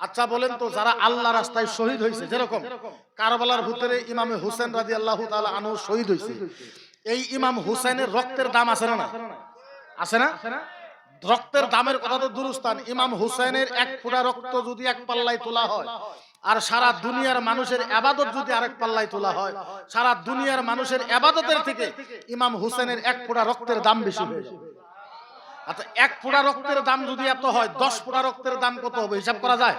আচ্ছা বলেন তো, যারা আল্লাহ রাস্তায় শহীদ হয়েছে, যেরকম কারবালার ভিতরে ইমামে হুসেন রাদিয়াল্লাহু তাআলা আনহু শহীদ হয়েছে, এই ইমাম হুসেনের রক্তের দাম আছে না? আছে না? রক্তের দামের কথা তো দুরুস্তান। ইমাম হুসেনের এক ফোঁটা রক্ত যদি এক পাল্লায় তোলা হয়, আর সারা দুনিয়ার মানুষের ইবাদত যদি আরেক পাল্লায় তোলা হয়, সারা দুনিয়ার মানুষের ইবাদতের থেকে ইমাম হুসেনের এক ফোঁটা রক্তের দাম বেশি হয়ে যাবে। আচ্ছা, এক ফোঁটা রক্তের দাম যদি এত হয়, 10 ফোঁটা রক্তের দাম কত হবে হিসাব করা যায়?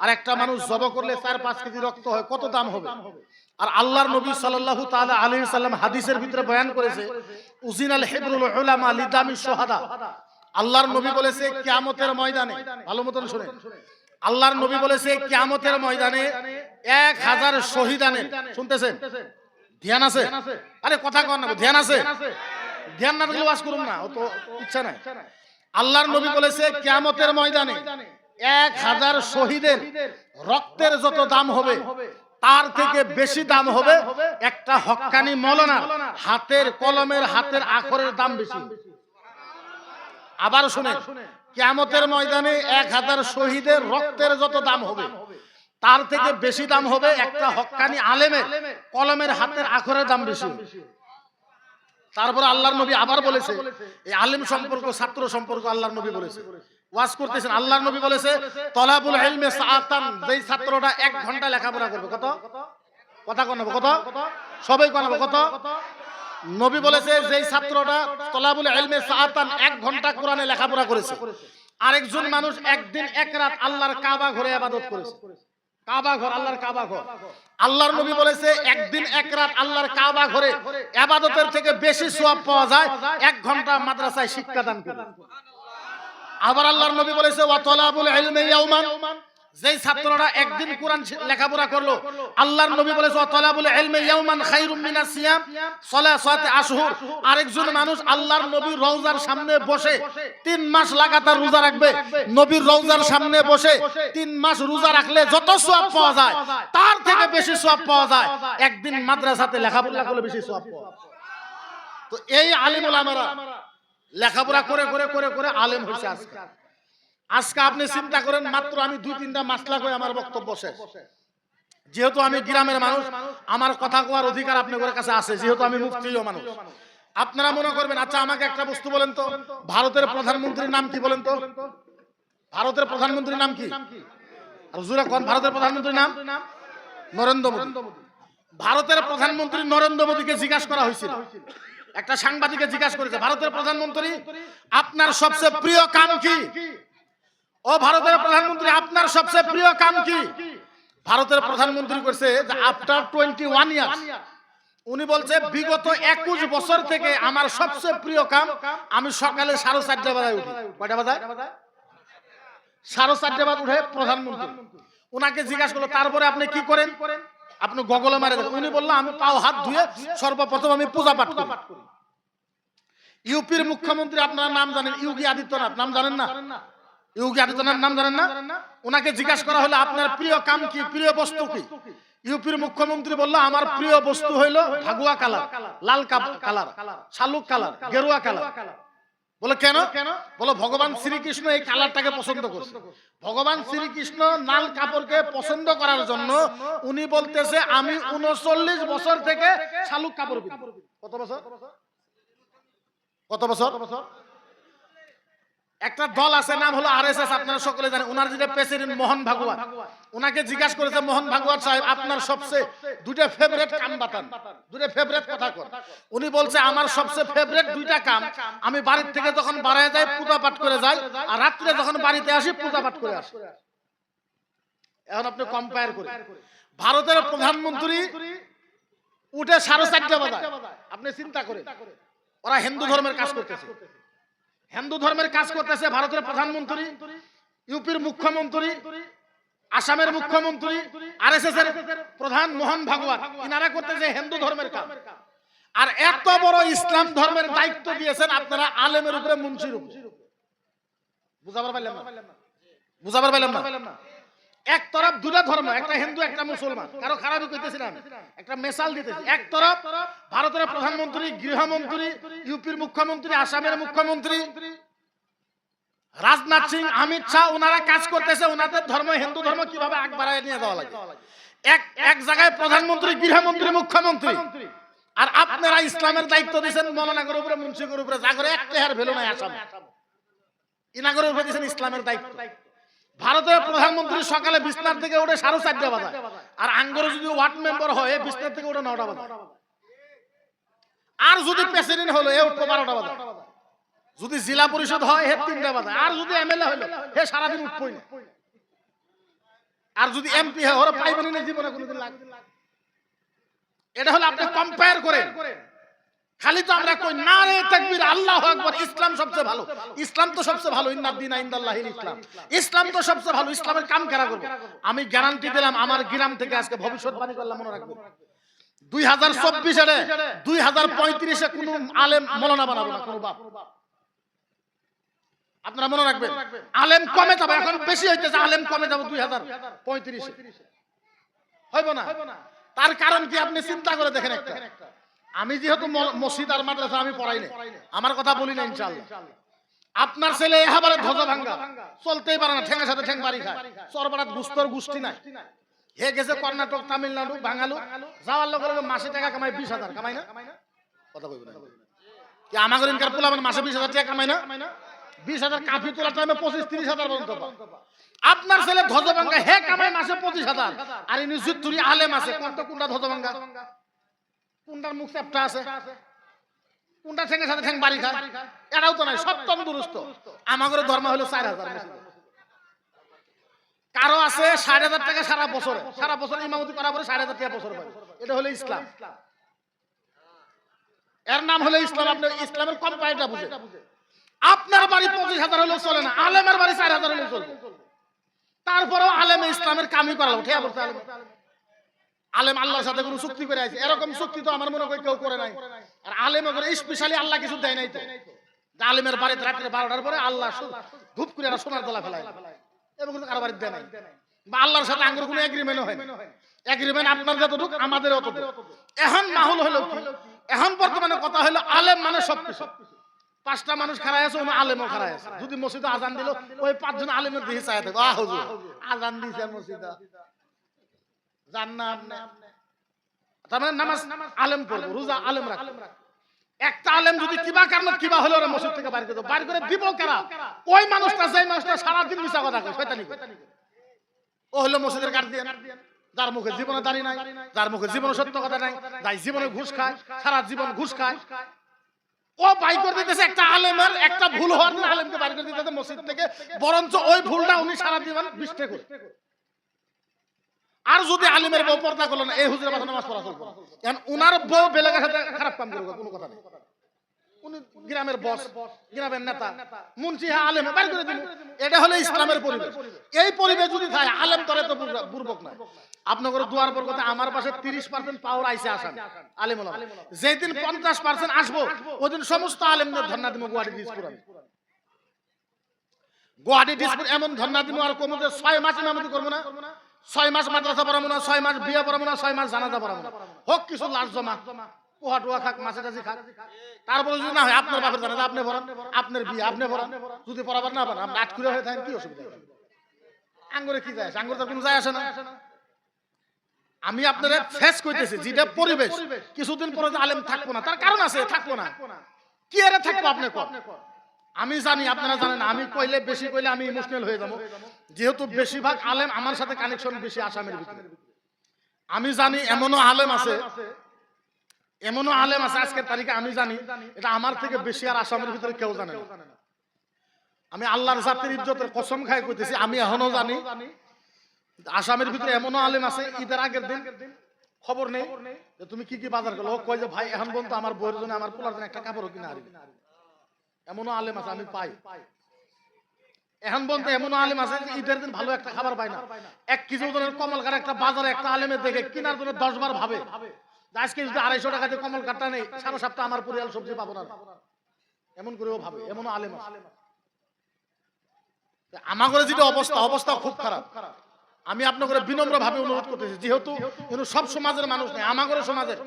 আর একটা মানুষ জব করলে 4-5 কেজি রক্ত হয়, কত দাম হবে? আর আল্লাহর নবী সাল্লাল্লাহু তাআলা আলাইহি সাল্লাম হাদিসের ভিতরে বয়ান করেছে, উজিনাল হিবরুল উলামা লিদামি শুহাদা। আল্লাহর নবী বলেছে কিয়ামতের ময়দানে, ভালো মতন শুনেন, আল্লাহর নবী বলেছে কিয়ামতের ময়দানে 1000 শহীদানের, শুনতেছেন? ধ্যান আছে? আরে কথা কন না, ধ্যান আছে? ধ্যান না থাকলে ওয়াজ করুন না, অত ইচ্ছা নাই। আল্লাহর নবী বলেছে কিয়ামতের ময়দানে 1000 শহীদের রক্তের যত দাম হবে, তার থেকে বেশি দাম হবে একটা হক্কানি মৌলানার হাতের কলমের, হাতের আখরের দাম বেশি। আবার শুনেন, কিয়ামতের ময়দানে 1000 শহীদের রক্তের যত দাম হবে, তার থেকে বেশি দাম হবে একটা হক্কানি আলেমের কলমের, হাতের আখরের দাম বেশি। তারপর আল্লাহর নবী আবার বলেছে, এই আলেম সম্পর্ক, ছাত্র সম্পর্ক আল্লাহর নবী বলেছে, ওয়াজ করতেছেন, আল্লাহর নবী বলেছে তলাবুল ইলমে সাআতান, যেই ছাত্রটা 1 ঘন্টা লেখাপড়া করবে, কত কথা কোন কত সবাই কোন কত, নবী বলেছে যেই ছাত্রটা তলাবুল ইলমে সাআতান 1 ঘন্টা কোরআনে লেখাপড়া করেছে, আরেকজন মানুষ একদিন এক রাত আল্লাহর কাবা ঘরে ইবাদত করেছে। কাবা ঘর, আল্লাহর কাবা ঘর, আল্লাহর নবী বলেছে একদিন এক রাত আল্লাহর কাবা ঘরে ইবাদতের থেকে বেশি সওয়াব পাওয়া যায় 1 ঘন্টা মাদ্রাসায় শিক্ষাদান করে। আবার আল্লাহর নবী বলেছে ওয়া তলাবুল ইলমি ইয়াওমান, যেই ছাত্ররা একদিন কোরআন লেখাপড়া করলো, আল্লাহর নবী বলেছে ওয়া তলাবুল ইলমি ইয়াওমান খায়রুম মিনাস সিয়াম সালাসাতি আশহুর। আরেকজন মানুষ আল্লাহর নবীর রওজার সামনে বসে 3 মাস লাগাতার রোজা রাখবে, নবীর রওজার সামনে বসে 3 মাস রোজা রাখলে যত সওয়াব পাওয়া যায়, তার থেকে বেশি সওয়াব পাওয়া যায় একদিন মাদ্রাসাতে লেখাপড়া করলে বেশি সওয়াব পাওয়া যায়। তো এই আলেম ওলামারা লেখাপড়া করে করে করে করে আলেম হয়েছে। আজকে আপনি চিন্তা করেন, মাত্র আমি 2-3টা মাসলা কই আমার বক্তব্য শেষ। যেহেতু আমি গ্রামের মানুষ, আমার কথা কোয়ার অধিকার আপনাদের কাছে আছে, যেহেতু আমি মুফতিও মানুষ। আপনারা মনে করবেন, আচ্ছা আমাকে একটা বস্তু বলেন তো, ভারতের প্রধানমন্ত্রীর নাম কি বলেন তো? ভারতের প্রধানমন্ত্রীর নাম কি? আর হুজুরা কোন ভারতের প্রধানমন্ত্রীর নাম? নরেন্দ্র মোদী। ভারতের প্রধানমন্ত্রী নরেন্দ্র মোদীকে জিজ্ঞাসা করা হয়েছিল, একটা সাংবাদিকে জিজ্ঞাসা করেছে, ভারতের প্রধানমন্ত্রী আপনার সবচেয়ে প্রিয় কাম কি? ও ভারতের প্রধানমন্ত্রী আপনার সবচেয়ে প্রিয় কাম কি? ভারতের প্রধানমন্ত্রী কইছে যে আফটার 21 ইয়ার্স, উনি বলছে বিগত 21 বছর থেকে আমার সবচেয়ে প্রিয় কাম, আমি সকালে 4:30 বাজায় উঠি। কয়টা বাজায়? 4:30 বাজায় উঠে প্রধানমন্ত্রী। উনাকে জিজ্ঞাসা করলো তারপরে আপনি কি করেন? আপনি গগলে মারে দেন। উনি বলল আমি পাও হাত ধুয়ে সর্বপ্রথম আমি পূজা পাঠ করি। ইউপির মুখ্যমন্ত্রী আপনারা নাম জানেন, যোগী আদিত্যনাথ, নাম জানেন না? যোগী আদিত্যনাথ নাম জানেন না? ওনাকে জিজ্ঞাসা করা হলো আপনার প্রিয় কাম কি, প্রিয় বস্তু কি? ইউপির মুখ্যমন্ত্রী বলল আমার প্রিয় বস্তু হইলো ভাগুয়া কালার, লাল কালার, শালুক কালার, গেরুয়া কালার। বলে কেন? বলো ভগবান শ্রীকৃষ্ণ এই কালারটাকে পছন্দ করছে। ভগবান শ্রীকৃষ্ণ লাল কাপড়কে পছন্দ করার জন্য উনি বলতেছে আমি 39 বছর থেকে শালুক কাপড় পরি। কত বছর? কত বছর? একটা দল আছে নাম হলো আরএসএস, আপনারা সকলে জানেন। ওনার যেটা প্রেসিডেন্ট মোহন ভাগবত, ওনাকে জিজ্ঞাসা করেছে মোহন ভাগবত সাহেব আপনার সবচেয়ে 2টা ফেভারিট কাম বাতান, 2টা ফেভারিট কথা কর। উনি বলছে আমার সবচেয়ে ফেভারিট 2টা কাম, আমি বাড়ির থেকে যখন বাড়ায় যাই পূজা পাঠ করে যাই, আর রাত্রে যখন বাড়িতে আসি পূজা পাঠ করে আসি। এখন আপনি কম্পেয়ার করেন, ভারতের প্রধানমন্ত্রী উঠে 4:30 বাজায়, আপনি চিন্তা করেন, ওরা হিন্দু ধর্মের কাজ করতেছে, হিন্দু ধর্মের কাজ করতেছে ভারতের প্রধানমন্ত্রী, ইউপির মুখ্যমন্ত্রী, আসামের মুখ্যমন্ত্রী, আরএসএস এর প্রধান মোহন ভাগবত, ইনারা করতেছে হিন্দু ধর্মের কাজ। আর এত বড় ইসলাম ধর্মের দায়িত্ব দিয়েছেন আপনারা আলেমের উপরে, মুন্সির উপরে। বুঝাবার পারলাম না? বুঝাবার পারলাম না? এক তরফ 2টা ধর্ম, একটা হিন্দু একটা মুসলমান, কারো খারাপই কইতেছি না, একটা মেসাল দিতেছি। এক তরফ ভারতের প্রধানমন্ত্রী, গৃহমন্ত্রী, ইউপির মুখ্যমন্ত্রী, আসামের মুখ্যমন্ত্রী, রাজনাথ সিং, অমিত শাহ, ওনারা কাজ করতেছে ওনাদের ধর্ম হিন্দু ধর্ম কিভাবে আগ বাড়ায় নিয়ে যাওয়া লাগে। এক জায়গায় প্রধানমন্ত্রী, গৃহমন্ত্রী, মুখ্যমন্ত্রী, আর আপনারা ইসলামের দায়িত্ব দিয়েছেন মৌলানাগর উপরে, মুন্সিগর উপরে, জাগরে একটা হের ভ্যালু নাই আসাম, ইনাগরের উপরে দিয়েছেন ইসলামের দায়িত্ব। ভারতের প্রধানমন্ত্রী সকালে বিছনার থেকে উঠে 4:30 বাজে, আর আঙ্গরে যদি ওয়ার্ড মেম্বার হয় বিছনার থেকে উঠে 9টা বাজে, আর যদি প্রেসিডেন্ট হলো এ উঠবো 12টা বাজে, যদি জেলা পরিষদ হয় হে 3টা বাজে, আর যদি এমএলএ হলো হে সারাদিন উঠবই না, আর যদি এমপি হয় ওরা পাইবেনই না জীবনে কোনোদিন লাগবে। এটা হলো আপনি কম্পেয়ার করেন। খালি তো আমরা কই নারে তাকবীর, আল্লাহু আকবার, ইসলাম সবচেয়ে ভালো, ইসলাম তো সবচেয়ে ভালো, ইন্নাদ-দীনা ইনদাল্লাহিল ইসলাম, ইসলাম তো সবচেয়ে ভালো, ইসলামের কাম কারা করবে। আমি গ্যারান্টি দিলাম, আমার গ্রাম থেকে আজকে ভবিষ্যৎবাণী করলাম, মনে রাখবেন 2024 এ 2035 এ কোন আলেম মৌলানা বানাবো না কোন বাপ। আপনারা মনে রাখবেন, আলেম কমে যাবে, এখন বেশি হইতেছে, আলেম কমে যাবে 2035 এ, হইব না। তার কারণ কি আপনি চিন্তা করে দেখেন একটা, আমি যেহেতু মসজিদ আর মাদ্রাসা আমি পড়াই না, আমার কথা বলি না ইনশাআল্লাহ। আপনার ছেলে এবারে ধ্বজা ভাঙ্গা, চলতেই পারে না, ঠেঙ্গা সাথে ঠেং বাড়ি খায়, চরপাড়াত গুস্তর গোষ্ঠী নাই, হে গেছে কর্ণাটক, তামিলনাড়ু, বাঙালু, যাওয়ার লগে লগে মাসে টাকা কামাই 20,000, কামাই না? কথা কইব না কি আমাদের ইনকার পোলা মানে মাসে 20,000 টাকা কামাই না? 20,000 কাফি তোলার টাইমে 25-30,000 পর্যন্ত পায়। আপনার ছেলে ধ্বজা ভাঙ্গা, হে কামাই মাসে 25,000, আর ইনি যুদ্ধুরি আলেম আছে, কোনটা ধ্বজা ভাঙ্গা, কোনটার মুখ চ্যাপটা আছে, কোনটা ঠেঙ্গের সাথে ঠেং বাড়ি খায়, এটাও তো নাই, সব তন্দুরুস্ত। আমাদের ধর্ম হলো 4,000, কারো আছে 6,500 টাকা সারা বছর ইমামতি করার পরে 6,500 টাকা বছর পাবে, এটা হলো ইসলাম, এর নাম হলো ইসলাম। আপনি ইসলামের কম্পারিটা বুঝে, আপনার বাড়ি 25,000 হলেও চলে না, আলেমের বাড়ি 4,000 হলেও চলবে, তারপরেও আলেমে ইসলামের কামই করা উঠে বলতে আলেম আল্লাহর সাথে কোনো চুক্তি করে আছে, এরকম চুক্তি তো আমার মনে করি কেউ করে নাই। আর আলেম করে স্পেশালি আল্লাহ কিছু দেয় নাই তো, আলেমের বাড়িতে রাত্রে 12টার পরে আল্লাহ ধূপ করে সোনার দলা ফেলায়, এবং কারো বাড়িতে দেয় নাই, বা আল্লাহর সাথে আঙ্গুর কোনো এগ্রিমেন্টও হয় না। এগ্রিমেন্ট আপনার যতটুকু আমাদের অতটুকু। এখন মাহল হলো কি, এখন বর্তমানে কথা হলো আলেম মানে সবকিছু। 5টা মানুষ খাড়ায় আছে, ওনা আলেমও খাড়ায় আছে, যদি মসজিদে আজান দিল ওই 5 জন আলেমের দিকে চায় থাকো, আহ হুজুর আজান দিয়েছে মসজিদে জান না আপনি, তার মানে নামাজ আলেম পড়বো, রোজা আলেম রাখবো। একটা আলেম যদি কিবা কারণে কিবা হলো ওরা মসজিদ থেকে বাইর করে দিব কারা, ওই মানুষটা যেই মানুষটা সারাদিন মিছা কথা কয়, শয়তানি করে, ও হলো মসজিদের গার্ডিয়ান, যার মুখে জীবনে দাঁড়িয়ে নাই, যার মুখে জীবনে সত্য কথা নাই, যাই জীবনে ঘুষ খায়, সারা জীবন ঘুষ খায়, ও বাই করে দিতেছে একটা আলেমের একটা ভুল হওয়ার জন্য আলেমকে বাই করে দিতেছে মসজিদ থেকে, বরঞ্চ ওই ভুলটা উনি সারা জীবন বিস্তে করে। আর যদি আলিমের বউ পর্দা করলো না, এই হুজুরের মাথায় নামাজ পড়া চলবে না, উনার বউ বেলেগের সাথে খারাপ কাম করবে, কোনো কথা নেই, উনি গ্রামের বস, গ্রামের নেতা, মুন্সি, হ্যাঁ আলেম বাইর করে দিল। এটা হলো ইসলামের পরিবেশ। এই পরিবেশ যদি থাকে, আলেম তরে তো বুর্বক না। আপনাদের দুয়ার বরকতে আমার পাশে 30% পাওয়ার আইসে আসান আলেম ওলামা, যেদিন 50% আসবো ওইদিন সমস্ত আলেমদের ধর্ণা দিব গুয়াহাটি দিসপুর, গুয়াহাটি দিসপুর এমন ধর্ণা দিব আর কমতে 6 মাস ইমামতি করবো না, 6 মাস মাদ্রাসা পড়াবো না, 6 মাস বিয়ে পড়াবো না, 6 মাস জানাজা পড়াবো না, হোক কিছু লাশ জমা, পোহা টোয়া খাক, মাছে টাছি খাক, তারপরে যদি না হয় আপনার বাপের জানাজা আপনি পড়ান, আপনার বিয়ে আপনি পড়ান, যদি পড়াবার না পারেন আপনি আটকুরে হয়ে থাকেন, কি অসুবিধা? আঙ্গুরে কি যায়, আঙ্গুরে তো কোনো যায় আসে না। আমি আপনারা ফেস করতেছি যেটা পরিবেশ, কিছুদিন পরে আলেম থাকবো না, তার কারণ আছে, থাকবো না, কি এর থাকবো আপনি কর। আমি জানি আপনারা জানেন, আমি কইলে বেশি কইলে আমি ইমোশনাল হয়ে যাবো, যেহেতু বেশিরভাগ আলেম আমার সাথে কানেকশন বেশি আসামের ভিতরে। আমি জানি এমনও আলেম আছে, এমনও আলেম আছে আজকের তারিখে আমি জানি এটা আমার থেকে বেশি আর আসামের ভিতরে কেউ জানে না। আমি আল্লাহর জাতির ইজ্জতের কসম খাই কইতেছি, আমি এখনো জানি আসামের ভিতরে এমনও আলেম আছে, ঈদের আগের দিন খবর নেই যে তুমি কি কি বাজার করলো, কয় যে ভাই এখন পর্যন্ত আমার বইয়ের জন্য আমার পোলার জন্য একটা কাপড়ও কিনা আনি। এমনও আলেম আছে আমি পাই, এখন বলতে এমনও আলেম আছে ঈদের দিন ভালো একটা খাবার পায় না, 1 কেজি ওজনের কমল কাঠ একটা বাজারে একটা আলেমের দেখে কেনার জন্য 10 বার ভাবে, আজকে যদি 250 টাকা দিয়ে কমল কাঠটা নেই, সারা সপ্তাহ আমার পরিয়াল সবজি পাবো না, এমন করেও ভাবে, এমনও আলেম আছে। আমাদের যেটা অবস্থা খুব খারাপ। আমি আপনাদের বিনম্র ভাবে অনুরোধ করতেছি, যেহেতু সব সমাজের মানুষ নেই, আমাদের সমাজের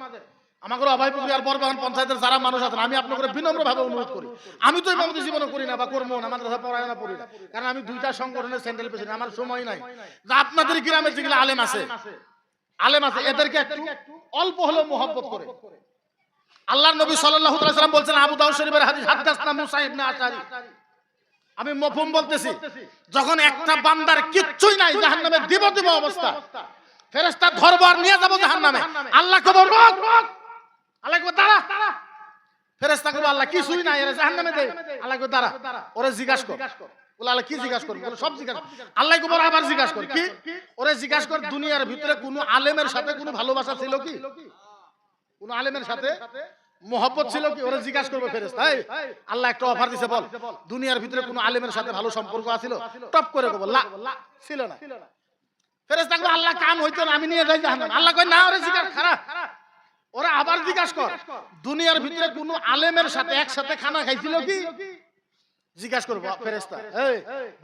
আমাদের অভয়পুর আর বরবাগান পঞ্চায়েতের যারা মানুষ আছেন, আমি আপনাদের বিনম্রভাবে অনুরোধ করি, আমি তো ইমামতি জীবনে করি না বা করবো না, মাদ্রাসা পড়ায় না পড়ি না, কারণ আমি দুইটা সংগঠনের সেন্ট্রাল প্রেসিডেন্ট, আমার সময় নাই। আপনাদের গ্রামে যেগুলো আলেম আছে এদেরকে একটু অল্প হলেও মোহব্বত করে। আল্লাহর নবী সাল্লাল্লাহু আলাইহি ওয়াসাল্লাম বলছেন, আবু দাউদ শরীফের হাদিস, হাদাসনা মুসা ইবনে আশারি, আমি মফহুম বলতেছি, যখন একটা বান্দার কিচ্ছুই নাই, জাহান্নামে দিব অবস্থা, ফেরেশতা ধরবো আর নিয়ে যাবো জাহান্নামে, আল্লাহ কবর রোক, আল্লাহ কবর দাঁড়া, ফেরেশতা কবর আল্লাহ কিছুই নাই এর জাহান্নামে দে, আল্লাহ কবর দাঁড়া, ওরে জিজ্ঞাসা কর, বলে আল্লাহ কি জিজ্ঞাসা করব, বলে সব জিজ্ঞাসা, আল্লাহ কবর আবার জিজ্ঞাসা কর, কি ওরে জিজ্ঞাসা কর, দুনিয়ার ভিতরে কোনো আলেমের সাথে কোনো ভালোবাসা ছিল কি, কোন আলেমের সাথে মোহব্বত ছিল কি, ওরা জিজ্ঞাসা করবে ফেরেশতা, এই আল্লাহ একটা অফার দিছে, বল দুনিয়ার ভিতরে কোন আলেমের সাথে ভালো সম্পর্ক আছিল, টপ করে বল লা ছিল না, ফেরেশতা কয় আল্লাহ কাম হইতো না, আমি নিয়ে যাই জাহান্নাম, আল্লাহ কয় না, ওরে জিজ্ঞাসা খারাপ, ওরা আবার জিজ্ঞাসা কর, দুনিয়ার ভিতরে কোন আলেমের সাথে একসাথে খানা খাইছিল কি, জিজ্ঞাসা করব ফেরেশতা, এই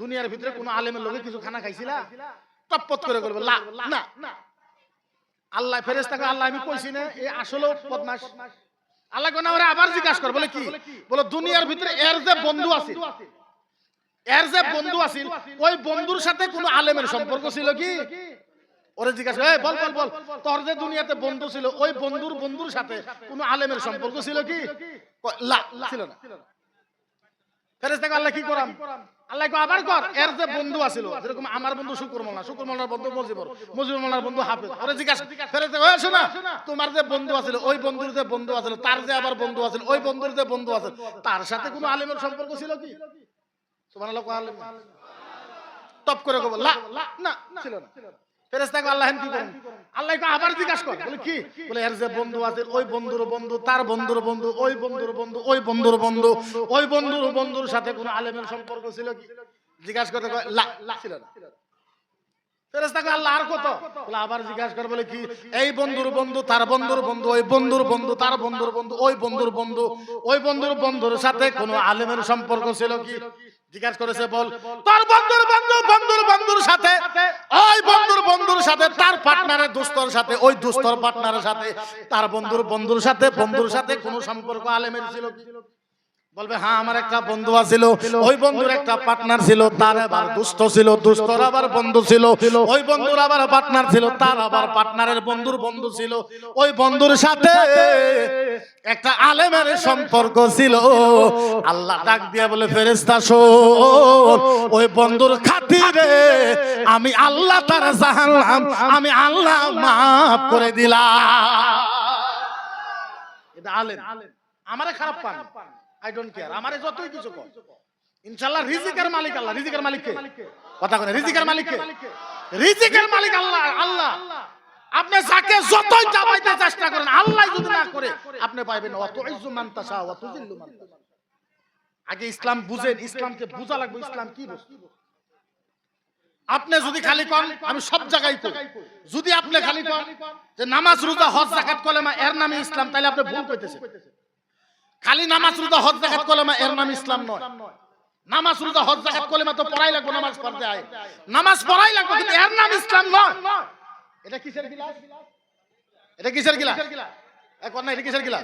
দুনিয়ার ভিতরে কোন আলেমের লগে কিছু খানা খাইছিলা, টপপট করে বলবে লা না, আল্লাহ ফেরেশতা কয় আল্লাহ আমি কইছি না, এই আসলে বদমাশ, আল্লাহ কয় না, ওরা আবার জিজ্ঞাসা কর, বলে কি, বলে দুনিয়ার ভিতরে এর যে বন্ধু আছে, ওই বন্ধুর সাথে কোন আলেমের সম্পর্ক ছিল কি, ওরে জিজ্ঞাসা, এই বল বল বল, তোর যে দুনিয়াতে বন্ধু ছিল, ওই বন্ধুর সাথে কোন আলেমের সম্পর্ক ছিল কি, লা ছিল না, ফেরেশতা কয় আল্লাহ কি করাম, আল্লাহ কয় আবার কর, এর যে বন্ধু আছিল, যেরকম আমার বন্ধু শুকর মোল্লার বন্ধু মুজিবুর মোল্লার বন্ধু হাফেজ, ওরে জিজ্ঞাসা, ফেরেশতা কয় শোনা, তোমার যে বন্ধু আছিল, ওই বন্ধুর যে বন্ধু আছিল, তার যে আবার বন্ধু আছিল, ওই বন্ধুর যে বন্ধু আছিল, তার সাথে কোনো আলেমের সম্পর্ক ছিল কি, সুবহানাল্লাহ, আলেম টপ করে কব লা না ছিল না, ফেরেশতা কয় আল্লাহ কি করেন, আল্লাহ কয় আবার জিজ্ঞাসা কর, বলে কি, বলে এর যে বন্ধু আছে, ওই বন্ধুর বন্ধু, তার বন্ধুর বন্ধু, ওই বন্ধুর বন্ধু, ওই বন্ধুর বন্ধু, ওই বন্ধুর সাথে কোন আলেমের সম্পর্ক ছিল কি, জিজ্ঞাসা করতে কয় লা ছিল না, ফেরেশতা কয় আল্লাহ আর কত, বলে আবার জিজ্ঞাসা করে, বলে কি, এই বন্ধুর বন্ধু, তার বন্ধুর বন্ধু, ওই বন্ধুর বন্ধু, তার বন্ধুর বন্ধু, ওই বন্ধুর বন্ধু, ওই বন্ধুর সাথে কোন আলেমের সম্পর্ক ছিল কি, জিজ্ঞাসা করেছে, বল তোর বন্ধুর সাথে, ওই বন্ধুর সাথে, তার পার্টনারের দোস্তর সাথে, ওই দোস্তর পার্টনারের সাথে, তার বন্ধুর সাথে কোন সম্পর্ক আলেমের ছিল কি, বলবে হ্যাঁ আমার একটা বন্ধু আছিল, ওই বন্ধুর একটা পার্টনার ছিল, তার আবার দুষ্ট ছিল, দুষ্টর আবার বন্ধু ছিল, ওই বন্ধুর আবার পার্টনার ছিল, তার আবার পার্টনারের বন্ধু ছিল, ওই বন্ধুর সাথে একটা আলেমের সম্পর্ক ছিল। আল্লাহ ডাক দিয়া বলে ফেরেশতা শোন, ওই বন্ধুর খাতিরে আমি আল্লাহ তার জাহান্নাম আমি আল্লাহ মাফ করে দিলাম। এটা আলেম, আমারে খারাপ পান, I don't care, আমারে যতই কিছু কর, ইনশাআল্লাহ রিজিকের মালিক আল্লাহ। রিজিকের মালিক কে? কথা বলেন, রিজিকের মালিক কে? রিজিকের মালিক আল্লাহ। আল্লাহ আপনি যাকে যতই চাবাইতে চেষ্টা করেন, আল্লাহ যদি না করে আপনি পাইবেন না। ওয়া তুইজ্জু মান তাশা ওয়া তুযিল্লু মান তাশা। আগে ইসলাম বুঝেন, ইসলামকে বুঝা লাগবে, ইসলাম কি বস্তু। আপনি যদি খালি কন আমি সব জায়গায় কই, যদি আপনি খালি কন যে নামাজ রোজা হজ যাকাত কলেমা এর নামে ইসলাম, তাইলে আপনি ভুল কইতেছেন। খালি নামাজ রোজা হজ যাকাত কলেমা এর নাম ইসলাম নয়। নামাজ রোজা হজ যাকাত কলেমা তো পড়াই লাগবে, নামাজ পড়তে হয়, নামাজ পড়াই লাগবে, কিন্তু এর নাম ইসলাম নয়। এটা কিসের গিলাস? এটা কিসের গিলাস? এখন না, এটা কিসের গিলাস?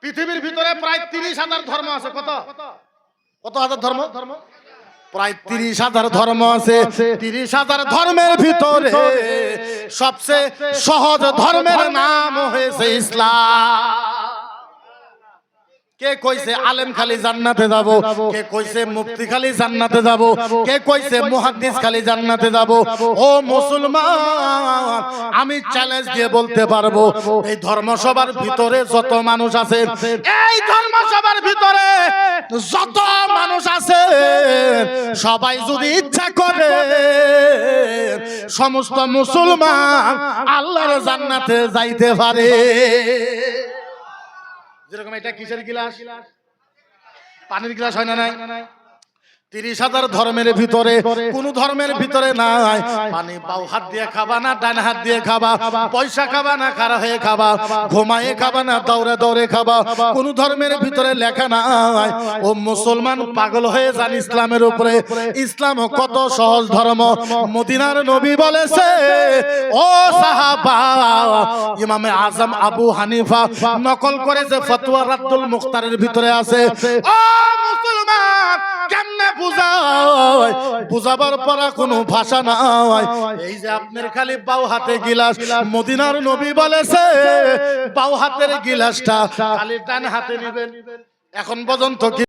পৃথিবীর ভিতরে প্রায় 30,000 ধর্ম আছে। কত কত হাজার ধর্ম? প্রায় 30,000 ধর্ম আছে। 30,000 ধর্মের ভিতরে সবচেয়ে সহজ ধর্মের নাম হয়েছে ইসলাম। কে কইছে আলেম খালি জান্নাতে যাব, কে কইছে মুফতি খালি জান্নাতে যাব, কে কইছে মুহাদ্দিস খালি জান্নাতে যাব। ও মুসলমান, আমি চ্যালেঞ্জ দিয়ে বলতে পারবো, এই ধর্মসভার ভিতরে যত মানুষ আছে, এই ধর্মসভার ভিতরে যত মানুষ আছে, সবাই যদি ইচ্ছা করে সমস্ত মুসলমান আল্লাহর জান্নাতে যাইতে পারে। যেরকম এটা কিসের গিলাস? পানির গিলাস হয় না নাই? 30,000 ধর্মের ভিতরে কোন ধর্মের ভিতরে নাই পানি বাও হাত দিয়ে খাবা না ডান হাত দিয়ে খাবা, পয়সা খাবা না খাড়া হয়ে খাবা, ঘুমায়ে খাবা না দৌড়ে দৌড়ে খাবা, কোন ধর্মের ভিতরে লেখা নাই। ও মুসলমান পাগল হয়ে যান ইসলামের উপরে। ইসলাম কত সহজ ধর্ম। মদিনার নবী বলেছে, ও সাহাবা, ইমামে আজম আবু হানিফা নকল করে যে ফতোয়া রাদ্দুল মুখতারের ভিতরে আছে। ও মুসলমান, কেমনে বুঝায়? বুঝাবার পর কোনো ভাষা নাই। এই যে আপনার খালি বাও হাতে গিলাস, মদিনার নবী বলেছে বাও হাতের গিলাসটা খালি ডান হাতে নেবেন। এখন পর্যন্ত